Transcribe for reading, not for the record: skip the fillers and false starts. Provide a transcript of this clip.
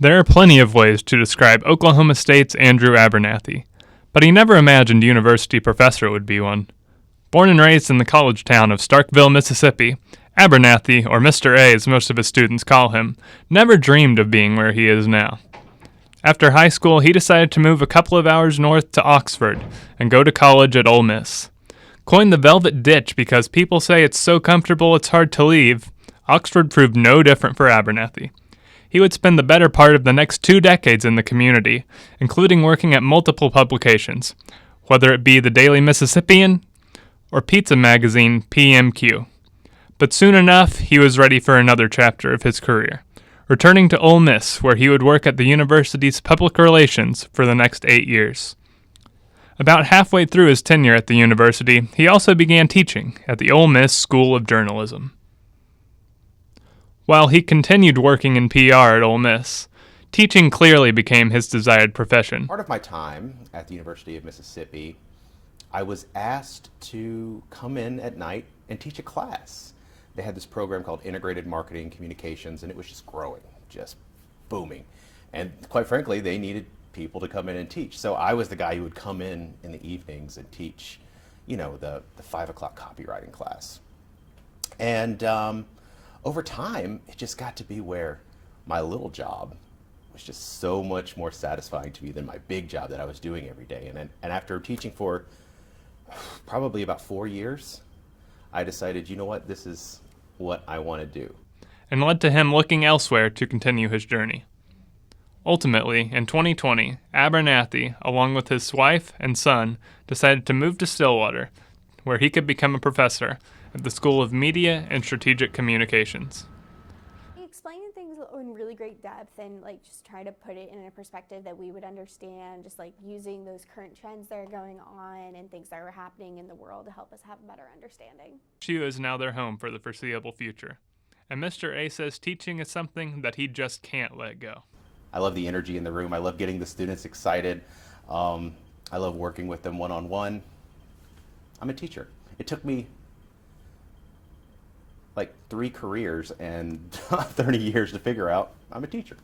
There are plenty of ways to describe Oklahoma State's Andrew Abernathy, but he never imagined university professor would be one. Born and raised in the college town of Starkville, Mississippi, Abernathy, or Mr. A as most of his students call him, never dreamed of being where he is now. After high school, he decided to move a couple of hours north to Oxford and go to college at Ole Miss. Coined the Velvet Ditch because people say it's so comfortable it's hard to leave, Oxford proved no different for Abernathy. He would spend the better part of the next 2 decades in the community, including working at multiple publications, whether it be the Daily Mississippian or pizza magazine PMQ. But soon enough, he was ready for another chapter of his career, returning to Ole Miss, where he would work at the university's public relations for the next 8 years. About halfway through his tenure at the university, he also began teaching at the Ole Miss School of Journalism. While he continued working in PR at Ole Miss, teaching clearly became his desired profession. Part of my time at the University of Mississippi, I was asked to come in at night and teach a class. They had this program called Integrated Marketing Communications, and it was just growing, just booming. And quite frankly, they needed people to come in and teach. So I was the guy who would come in the evenings and teach, the 5 o'clock copywriting class. And over time, it just got to be where my little job was just so much more satisfying to me than my big job that I was doing every day. And after teaching for probably about 4 years, I decided, you know what, this is what I want to do. And led to him looking elsewhere to continue his journey. Ultimately, in 2020, Abernathy, along with his wife and son, decided to move to Stillwater, where he could become a professor at the School of Media and Strategic Communications. He explained things in really great depth and just try to put it in a perspective that we would understand, just using those current trends that are going on and things that are happening in the world to help us have a better understanding. SHU is now their home for the foreseeable future, and Mr. A says teaching is something that he just can't let go. I love the energy in the room. I love getting the students excited. I love working with them one-on-one. I'm a teacher. It took me 3 careers and 30 years to figure out I'm a teacher.